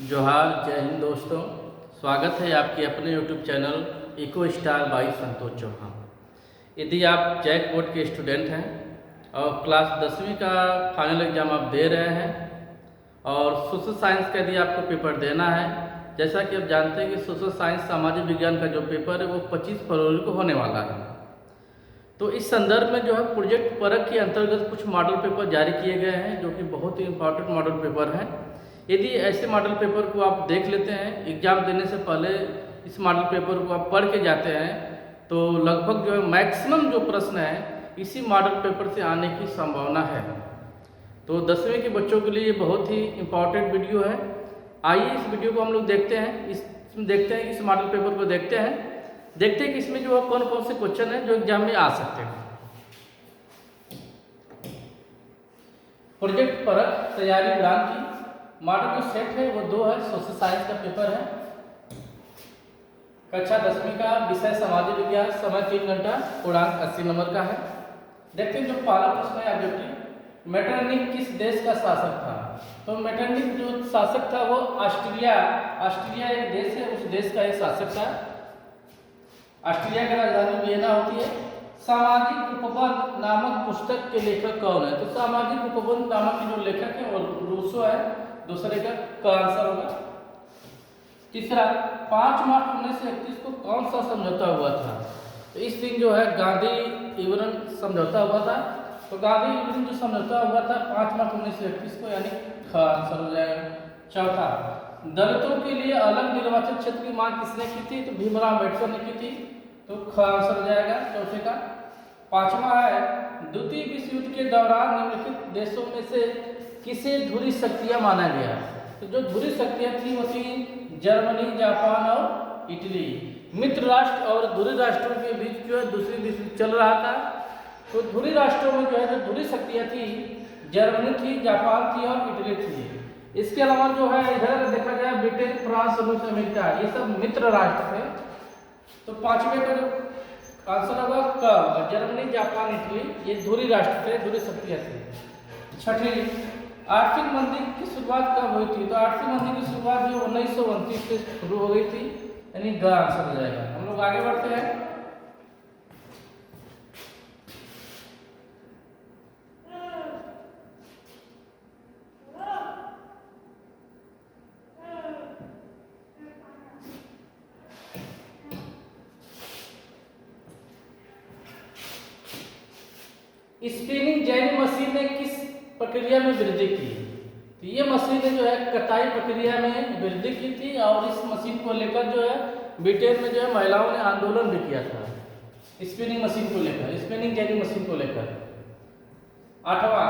जोहार, जय हिंद दोस्तों। स्वागत है आपके अपने YouTube channel eco star by Santosh Chauhan. यदि आप जैक बोर्ड के स्टूडेंट हैं और क्लास 10वीं का फाइनल एग्ज़ाम आप दे रहे हैं और सोशल साइंस का यदि आपको पेपर देना है, जैसा कि आप जानते हैं कि सोशल साइंस सामाजिक विज्ञान का जो पेपर है वो 25 फरवरी को होने वाला है। तो इस संदर्भ में जो है प्रोजेक्ट परख के अंतर्गत कुछ मॉडल पेपर जारी किए गए हैं जो कि बहुत ही इंपॉर्टेंट मॉडल पेपर हैं। यदि ऐसे मॉडल पेपर को आप देख लेते हैं, एग्ज़ाम देने से पहले इस मॉडल पेपर को आप पढ़ के जाते हैं तो लगभग जो है मैक्सिमम जो प्रश्न है इसी मॉडल पेपर से आने की संभावना है। तो 10वीं के बच्चों के लिए बहुत ही इम्पॉर्टेंट वीडियो है। आइए इस वीडियो को हम लोग देखते हैं, इस मॉडल पेपर को देखते हैं कि इसमें जो है कौन कौन से क्वेश्चन है जो एग्जाम में आ सकते हैं। प्रोजेक्ट परख तैयारी उड़ान की मॉडल जो सेट है वो 2 है। सोशल साइंस का पेपर है, कक्षा 10वीं का, विषय सामाजिक विज्ञान, समय 3 घंटा, पूर्णांक 80 नंबर का है। देखते हैं जो पहला प्रश्न है ऑब्जेक्टिव, मेटरनिख किस देश का शासक था? तो मेटरनिख जो शासक था वो ऑस्ट्रिया एक देश है, उस देश का एक शासक था। ऑस्ट्रिया की राजधानी वियना होती है। सामाजिक उपबंध नामक पुस्तक के लेखक कौन है? तो सामाजिक उपबंध नामक जो लेखक है वो रूसो है। दूसरे का आंसर होगा। तीसरा, 5 मार्च 1931 को कौन सा समझौता हुआ था? तो इस दिन जो है गांधी इवरन समझौता हुआ था। तो गांधी इवरन जो समझौता हुआ था 5 मार्च 1931 को, यानी ख आंसर हो जाएगा। चौथा, दलितों के लिए अलग निर्वाचन क्षेत्र की मांग किसने की थी? तो भीमराव अम्बेडकर ने की थी। तो ख आंसर हो जाएगा चौथे का। पांचवा है, द्वितीय विश्व युद्ध के दौरान निम्नलिखित देशों में से किसे धुरी शक्तियां माना गया? तो जो धुरी शक्तियां थी वो थी जर्मनी, जापान और इटली। मित्र राष्ट्र और धुरी राष्ट्रों के बीच जो है दूसरी विश्व युद्ध चल रहा था। तो धुरी राष्ट्रों में जो है जो धुरी शक्तियां थी, जर्मनी थी, जापान थी और इटली थी। इसके अलावा जो है इधर देखा जाए ब्रिटेन, फ्रांस, रूस, अमेरिका, ये सब मित्र राष्ट्र थे। तो पांचवें का जो आंसर होगा क, जर्मनी, जापान, इटली, ये धुरी राष्ट्र थे, धुरी शक्तियां थी। छठी, आर्थिक मंदी की शुरुआत कब हुई थी? तो आर्थिक मंदी की शुरुआत जो 1929 से शुरू हो गई थी, यानी ग आंसर हो जाएगा। हम लोग आगे बढ़ते हैं। स्पिनिंग जेनी मशीन ने किस प्रक्रिया में वृद्धि की? तो ये मशीन जो है कताई प्रक्रिया में वृद्धि की थी और इस मशीन को लेकर जो है ब्रिटेन में जो है महिलाओं ने आंदोलन भी किया था स्पिनिंग मशीन को लेकर, स्पिनिंग जेनी मशीन को लेकर। आठवां,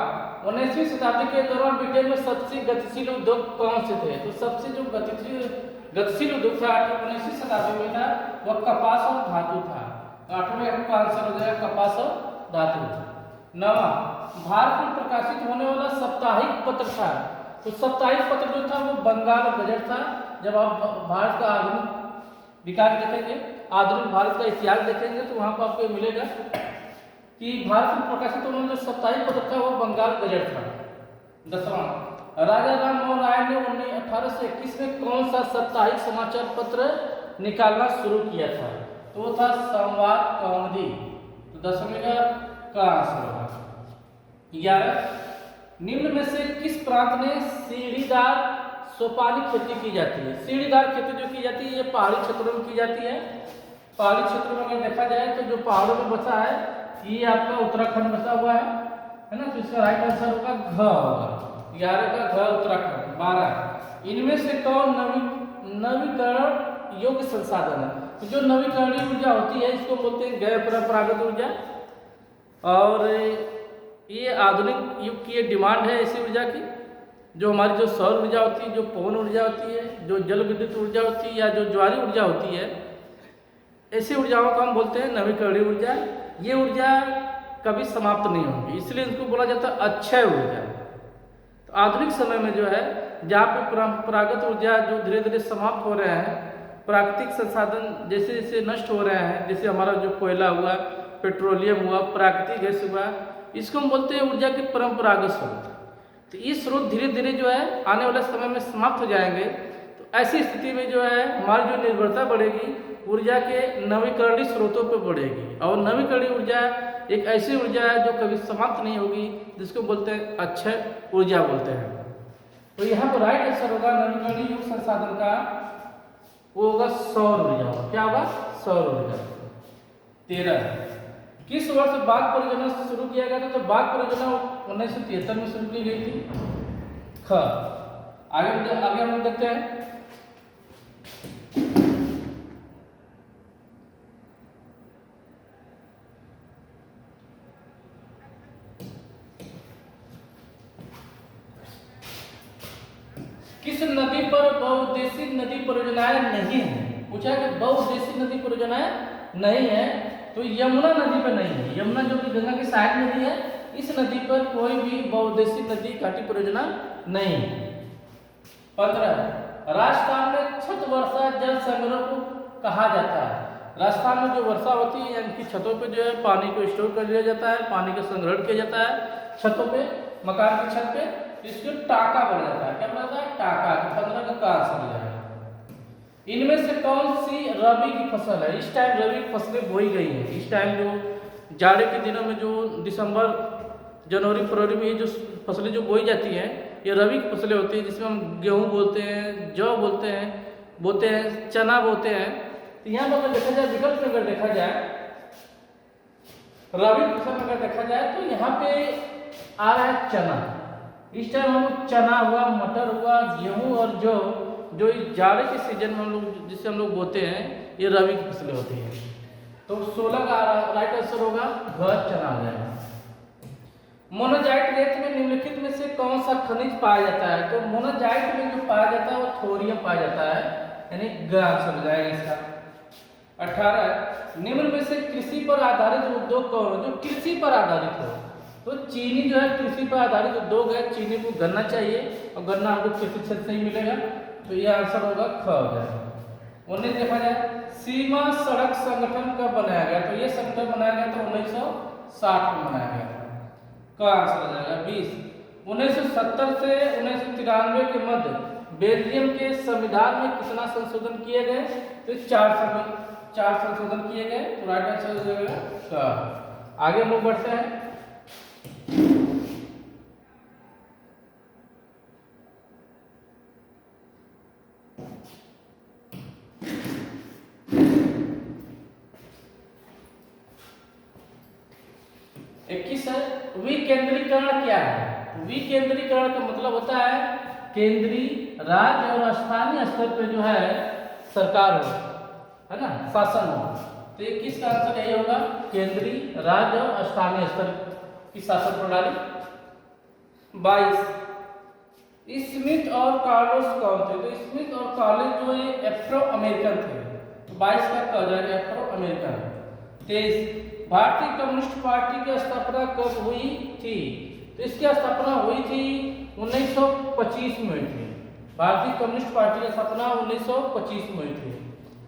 19वीं शताब्दी के दौरान ब्रिटेन में सबसे गतिशील उद्योग कौन से थे? तो सबसे जो गतिशील उद्योग था 19वीं शताब्दी में था वह कपास और धातु था। 8वें का आंसर हो जाएगा कपास और धातु। 9वां, भारत में प्रकाशित होने वाला साप्ताहिक पत्र था। तो साप्ताहिक पत्र जो था वो बंगाल गजट था। जब आप भारत का आधुनिक विकास देखेंगे, आधुनिक भारत का इतिहास देखेंगे तो वहां पर आपको मिलेगा कि भारत में प्रकाशित होने वाला जो साप्ताहिक पत्र था वो बंगाल गजट था। 10वां, राजा राम मोहन राय ने 1821 में कौन सा साप्ताहिक समाचार पत्र निकालना शुरू किया था? तो वो था संवाद कौमुदी। तो 10वें का आंसर होगा। 11, निम्न में से किस प्रांत में सीढ़ीदार सोपानी खेती की जाती है? सीढ़ीदार खेती जो की जाती है ये पहाड़ी क्षेत्रों में की जाती है। पहाड़ी क्षेत्रों में अगर देखा जाए तो जो पहाड़ों में बसा है ये आपका उत्तराखंड बसा हुआ है ना। तो इसका राइट आंसर होगा घ होगा। 11 का घ उत्तराखंड। 12, इनमें से कौन नवीकरण योग्य संसाधन है? तो जो नवीकरणीय ऊर्जा होती है इसको बोलते हैं गैर परंपरागत ऊर्जा। और ये आधुनिक युग की डिमांड है ऐसी ऊर्जा की, जो हमारी जो सौर ऊर्जा होती है, जो पवन ऊर्जा होती है, जो जल विद्युत ऊर्जा होती है या जो ज्वारी ऊर्जा होती है, ऐसी ऊर्जाओं को हम बोलते हैं नवीकरणीय ऊर्जा। ये ऊर्जा कभी समाप्त नहीं होगी, इसलिए इसको बोला जाता है अक्षय ऊर्जा। तो आधुनिक समय में जो है जहाँ पे परंपरागत ऊर्जा जो धीरे धीरे समाप्त हो रहे हैं, प्राकृतिक संसाधन जैसे जैसे नष्ट हो रहे हैं, जैसे हमारा जो कोयला हुआ, पेट्रोलियम हुआ, प्राकृतिक गैस हुआ, इसको हम बोलते हैं ऊर्जा के परंपरागत स्रोत। तो ये स्रोत धीरे धीरे जो है आने वाले समय में समाप्त हो जाएंगे। ऐसी स्थिति में जो है हमारी जो निर्भरता बढ़ेगी ऊर्जा के नवीकरणीय स्रोतों पर बढ़ेगी। और नवीकरणीय ऊर्जा एक ऐसी ऊर्जा है जो कभी समाप्त नहीं होगी, जिसको बोलते हैं अक्षय ऊर्जा बोलते हैं। तो यहाँ पर राइट आंसर होगा नवीकरणीय युग संसाधन का, वो होगा सौर ऊर्जा। क्या होगा? सौर ऊर्जा। 13 किस वर्ष बाघ परियोजना शुरू किया गया था? तो बाघ परियोजना 1973 में शुरू की गई थी। ख आगे हम देखते हैं। किस नदी पर बहुउद्देशीय नदी परियोजनाएं नहीं है? पूछा कि बहुउद्देशीय नदी परियोजनाएं नहीं है, तो यमुना नदी पर नहीं है। यमुना जो कि गंगा की सहायक नदी है, इस नदी पर कोई भी बहुउद्देशीय नदी घाटी परियोजना नहीं है। 15 राजस्थान में छत वर्षा जल संग्रह को कहा जाता है। राजस्थान में जो वर्षा होती है इनकी छतों पे जो है पानी को स्टोर कर लिया जाता है, पानी का संग्रहण किया जाता है छतों पे, मकान की छत पे, इसको टाका बना जाता है। क्या बना जाता है? टाका। 15 का आंसर हो जाएगा। इनमें से कौन सी रबी की फसल है? इस टाइम रबी की फसलें बोई गई है। इस टाइम जो जाड़े के दिनों में जो दिसंबर जनवरी फरवरी में ये जो फसलें जो बोई जाती हैं, ये रबी की फसलें होती हैं, जिसमें हम गेहूँ बोलते हैं, जौ बोते हैं, चना बोते हैं। तो यहाँ पर अगर देखा जाए, विकल्प में अगर देखा जाए, रबी फसल में अगर देखा जाए, तो यहाँ पे आ रहा है चना। इस टाइम हम लोग चना हुआ, मटर हुआ, गेहूँ और जो इस जाड़े के सीजन में हम लोग जिससे हम लोग बोते हैं, ये रबी की फसलें होती हैं। तो 16 का राइट आंसर होगा घ, चना हो जाएगा। मोनाजाइट रेत में निम्नलिखित में से कौन सा खनिज पाया जाता है? तो मोनाजाइट में जो पाया जाता है वो थोरियम पाया जाता है, यानी ग आंसर हो जाएगा इसका। 18 निम्न में से कृषि पर आधारित उद्योग कौन हो? जो कृषि पर आधारित हो, तो चीनी जो है कृषि पर आधारित उद्योग है। चीनी को गन्ना चाहिए और गन्ना हमको कृषि क्षेत्र से ही मिलेगा, तो ये आंसर होगा ख हो जाएगा। 19 देखा जाए, सीमा सड़क संगठन कब बनाया गया? तो ये संगठन बनाया गया था 1960 में बनाया गया था, का आंसर हो जाएगा। 20 1970 से 1993 के मध्य बेल्जियम के संविधान में कितना संशोधन किए गए? तो 4 संशोधन किए गए, तो राइट आंसर हो जाएगा का। आगे हम लोग बढ़ते हैं। विकेंद्रीकरण क्या है? विकेंद्रीकरण का मतलब होता है केंद्रीय, राज्य और स्थानीय स्तर पे जो है सरकार हो, है ना, शासन हो। तो 21 का आंसर यही होगा, केंद्रीय, राज्य और स्थानीय स्तर की शासन प्रणाली। 22 स्मिथ और कार्लोस कौन थे? तो स्मिथ और कार्लोस जो ये एफ्रो अमेरिकन थे, तो 22 का कह जाएगा एफ्रो अमेरिकन। 23 भारतीय कम्युनिस्ट पार्टी की स्थापना कब हुई थी? तो इसकी स्थापना हुई थी 1925 में हुई थी। भारतीय कम्युनिस्ट पार्टी की स्थापना 1925 में हुई थी।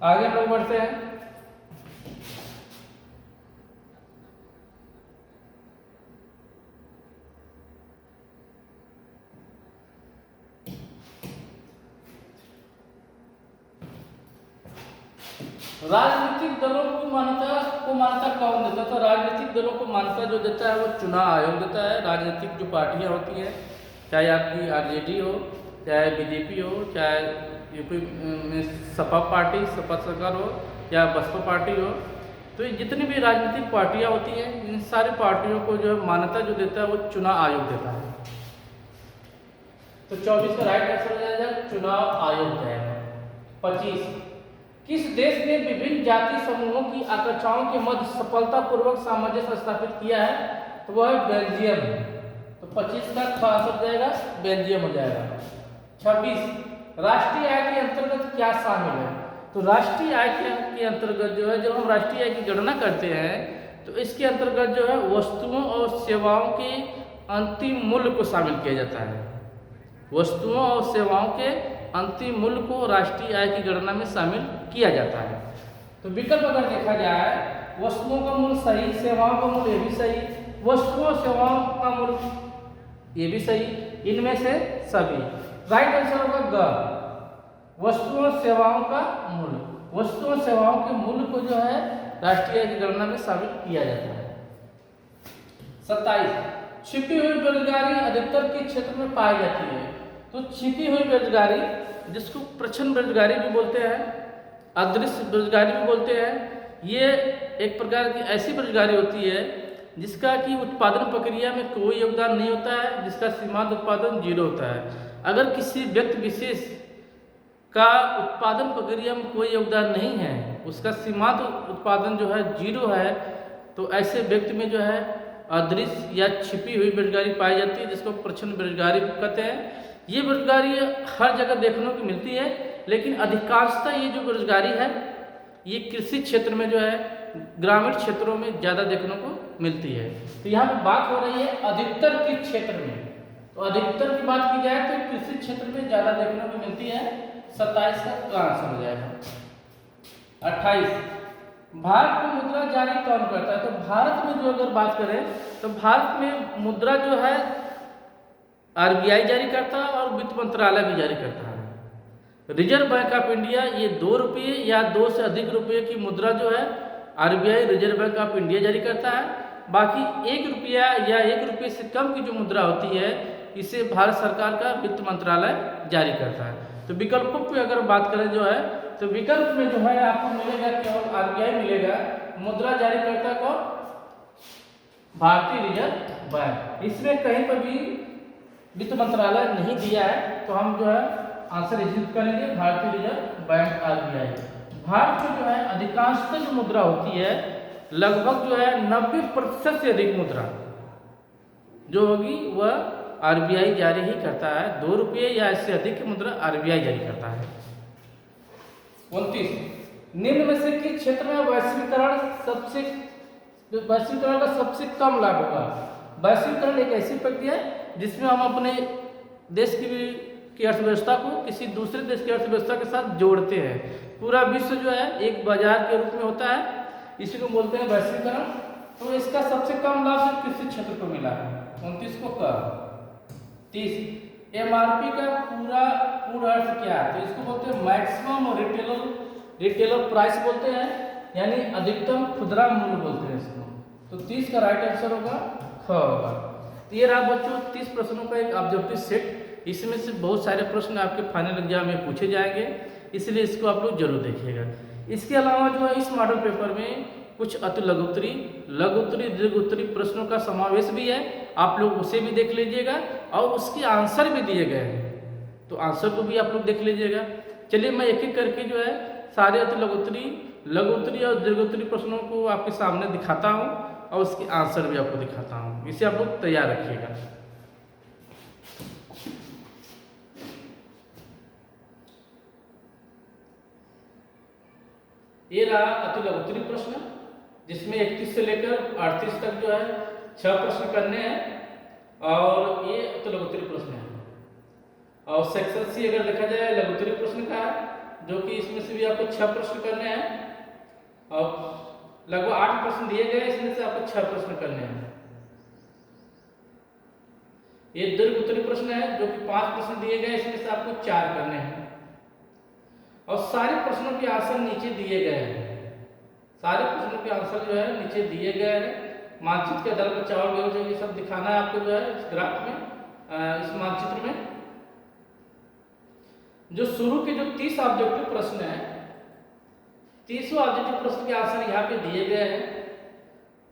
आगे हम लोग बढ़ते हैं। राजनीतिक दलों की मान्यता कौन देता है? तो राजनीतिक दलों को मान्यता जो देता है वो चुनाव आयोग देता है। राजनीतिक जो पार्टियां होती हैं, चाहे आपकी आरजेडी हो, चाहे बीजेपी हो, चाहे यूपी में सपा पार्टी, सपा सरकार हो, या बसपा पार्टी हो, तो ये जितनी भी राजनीतिक पार्टियां होती हैं, इन सारी पार्टियों को जो है मान्यता जो देता है वो चुनाव आयोग देता है। तो 24 का राइट आंसर हो जाएगा चुनाव आयोग जाएगा। 25 किस देश ने विभिन्न जाति समूहों की आकांक्षाओं के मध्य सफलतापूर्वक सामंजस्य स्थापित किया है? तो वह है बेल्जियम। तो 25 का आंसर जाएगा बेल्जियम हो जाएगा। 26 राष्ट्रीय आय के अंतर्गत क्या शामिल है? तो राष्ट्रीय आय के अंतर्गत जो है, जब हम राष्ट्रीय आय की गणना करते हैं तो इसके अंतर्गत जो है वस्तुओं और सेवाओं के अंतिम मूल्य को शामिल किया जाता है। वस्तुओं और सेवाओं के अंतिम मूल्य को राष्ट्रीय आय की गणना में शामिल किया जाता है। तो विकल्प अगर देखा जाए, वस्तुओं का मूल्य सही, सेवाओं का मूल्य ये भी सही, वस्तुओं और सेवाओं का मूल्य ये भी सही, इनमें से सभी। राइट आंसर होगा ग। वस्तुओं और सेवाओं का मूल्य, वस्तुओं और सेवाओं के मूल्य को जो है राष्ट्रीय आय की गणना में शामिल किया जाता है। 27, छिपी हुई बेरोजगारी अधिकतर किस क्षेत्र में पाई जाती है? तो छिपी हुई बेरोजगारी, जिसको प्रच्छन्न बेरोजगारी भी बोलते हैं, अदृश्य बेरोजगारी भी बोलते हैं, ये एक प्रकार की ऐसी बेरोजगारी होती है जिसका कि उत्पादन प्रक्रिया में कोई योगदान नहीं होता है, जिसका सीमांत उत्पादन 0 होता है। अगर किसी व्यक्ति विशेष का उत्पादन प्रक्रिया में कोई योगदान नहीं है, उसका सीमांत उत्पादन जो है 0 है, तो ऐसे व्यक्ति में जो है अदृश्य या छिपी हुई बेरोजगारी पाई जाती है, जिसको प्रच्छन्न बेरोजगारी कहते हैं। ये बेरोजगारी हर जगह देखने को मिलती है, लेकिन अधिकांशतः ये जो बेरोजगारी है ये कृषि क्षेत्र में जो है ग्रामीण क्षेत्रों में ज़्यादा देखने को मिलती है। तो यहाँ पे बात हो रही है अधिकतर किस क्षेत्र में, तो अधिकतर की बात की जाए तो कृषि क्षेत्र में ज़्यादा देखने को मिलती है। 27 का आंसर हो जाएगा। 28, भारत में मुद्रा जारी कौन करता है? तो भारत में जो अगर बात करें तो भारत में मुद्रा जो है आरबीआई जारी करता है और वित्त मंत्रालय भी जारी करता है। रिजर्व बैंक ऑफ इंडिया ये 2 रुपये या 2 से अधिक रुपये की मुद्रा जो है RBI reserve bank of India जारी करता है। बाकी 1 रुपया या 1 रुपये से कम की जो मुद्रा होती है इसे भारत सरकार का वित्त मंत्रालय जारी करता है। तो विकल्पों की अगर बात करें जो है तो विकल्प में जो है आपको मिलेगा केवल आरबीआई मिलेगा। मुद्रा जारी करता कौन? भारतीय रिजर्व बैंक। इसमें कहीं पर भी वित्त मंत्रालय नहीं दिया है, तो हम जो है आंसर इजिट करेंगे भारतीय रिजर्व बैंक आरबीआई। भारत में जो है अधिकांशतः जो मुद्रा होती है लगभग जो है 90% से अधिक मुद्रा जो होगी वह आरबीआई जारी ही करता है। 2 रुपये या इससे अधिक की मुद्रा आरबीआई जारी करता है। 29, निम्न में से किस क्षेत्र में वैश्वीकरण का सबसे कम लाभ होगा? वैश्वीकरण एक ऐसी प्रक्रिया है जिसमें हम अपने देश की अर्थव्यवस्था को किसी दूसरे देश की अर्थव्यवस्था के साथ जोड़ते हैं। पूरा विश्व जो है एक बाजार के रूप में होता है, इसी को बोलते हैं वैश्वीकरण। तो इसका सबसे कम लाभ सिर्फ कृषि क्षेत्र को मिला है। 29 को का 30, एमआरपी का पूरा अर्थ क्या है? तो इसको बोलते हैं मैक्सिमम रिटेलर प्राइस बोलते हैं, यानी अधिकतम खुदरा मूल्य बोलते हैं इसको। तो 30 का राइट आंसर होगा ख होगा। तो ये रहा बच्चों 30 प्रश्नों का एक ऑब्जेक्टिव सेट। इसमें से बहुत सारे प्रश्न आपके फाइनल एग्जाम में पूछे जाएंगे, इसलिए इसको आप लोग जरूर देखिएगा। इसके अलावा जो है इस मॉडल पेपर में कुछ अति लघुत्तरी, दीर्घोत्तरी प्रश्नों का समावेश भी है, आप लोग उसे भी देख लीजिएगा और उसके आंसर भी दिए गए हैं, तो आंसर को भी आप लोग देख लीजिएगा। चलिए मैं एक एक करके जो है सारे अति लघुत्तरी और दीर्घोत्तरी प्रश्नों को आपके सामने दिखाता हूँ और उसके आंसर भी आपको दिखाता हूँ। इसे आप लोग तैयार रखिएगा। ये रहा अति लघुत्तरी प्रश्न, जिसमें 31 से लेकर 38 तक जो है 6 प्रश्न करने हैं और ये अति लघुत्तरी प्रश्न है। और सेक्शन सी अगर देखा जाए लघुत्तरी प्रश्न का है, जो कि इसमें से भी आपको 6 प्रश्न करने हैं और लगभग 8 प्रश्न दिए गए, इसमें से आपको 6 प्रश्न करने हैं। ये दीर्घोत्तरी प्रश्न है जो कि 5 प्रश्न दिए गए, इसमें से आपको 4 करने हैं और सारे प्रश्नों के आंसर नीचे दिए गए हैं। सारे प्रश्नों के आंसर जो है नीचे दिए गए हैं। मानचित्र के आधार पर चावल गेहूं जो ये सब दिखाना है आपको जो है इस ग्राफ में, इस मानचित्र में। जो शुरू के जो 30 ऑब्जेक्टिव प्रश्न है, 30 ऑब्जेक्टिव प्रश्न के आंसर यहाँ पे दिए गए हैं।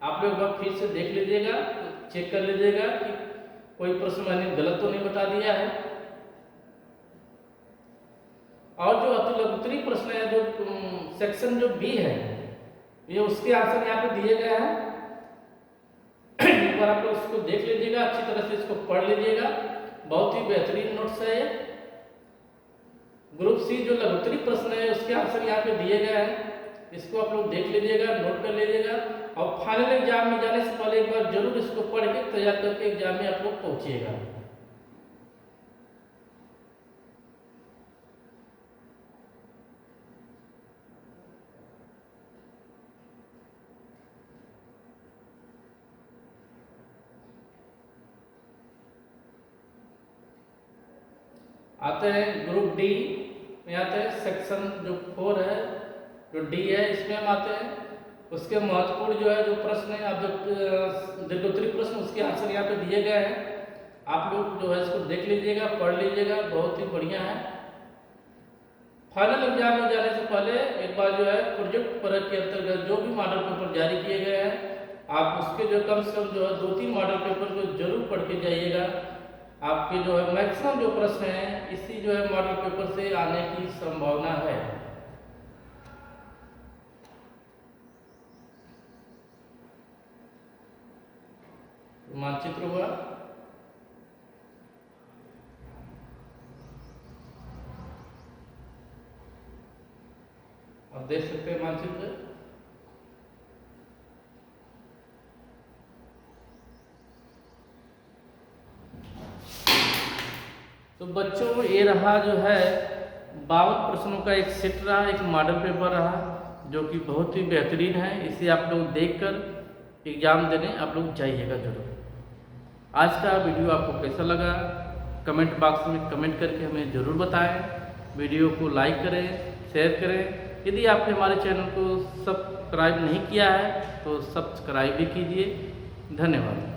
आप लोग बार फिर से देख लीजिएगा, चेक कर लीजिएगा कि कोई प्रश्न मैंने गलत तो नहीं बता दिया है। और जो अति लघुत्तरी प्रश्न है, जो सेक्शन जो बी है, ये उसके आंसर यहाँ पे दिए गए हैं। एक बार आप लोग इसको देख लीजिएगा, अच्छी तरह से इसको पढ़ लीजिएगा, बहुत ही बेहतरीन नोट्स है ये। ग्रुप सी जो लघुत्तरी प्रश्न है उसके आंसर यहाँ पे दिए गए हैं, इसको आप लोग देख लीजिएगा, नोट कर लीजिएगा और फाइनल एग्जाम में जाने से पहले एक बार जरूर इसको पढ़ के तैयार करके एग्जाम में आप लोग पहुंचिएगा। आते हैं ग्रुप डी में आते हैं। सेक्शन जो 4 है, जो डी है, इसमें हम आते हैं। उसके महत्वपूर्ण जो है जो प्रश्न है, आप जो दीर्घोत्तरी प्रश्न उसके आंसर यहाँ पे दिए गए हैं। आप लोग जो है इसको देख लीजिएगा, पढ़ लीजिएगा, बहुत ही बढ़िया है। फाइनल एग्जाम में जाने से पहले एक बार जो है प्रोजेक्ट परख के अंतर्गत जो भी मॉडल पेपर जारी किए गए हैं, आप उसके जो कम से कम जो है 2-3 मॉडल पेपर को जरूर पढ़ के जाइएगा। आपके जो है मैक्सिमम जो प्रश्न हैं इसी जो है मॉडल पेपर से आने की संभावना है। मानचित्र हुआ, आप देख सकते हैं मानचित्र। तो बच्चों ये रहा जो है 52 प्रश्नों का एक सेट रहा, एक मॉडल पेपर रहा जो कि बहुत ही बेहतरीन है। इसे आप लोग देखकर एग्जाम देने आप लोग जाइएगा जरूर। आज का वीडियो आपको कैसा लगा कमेंट बॉक्स में कमेंट करके हमें ज़रूर बताएं। वीडियो को लाइक करें, शेयर करें। यदि आपने हमारे चैनल को सब्सक्राइब नहीं किया है तो सब्सक्राइब भी कीजिए। धन्यवाद।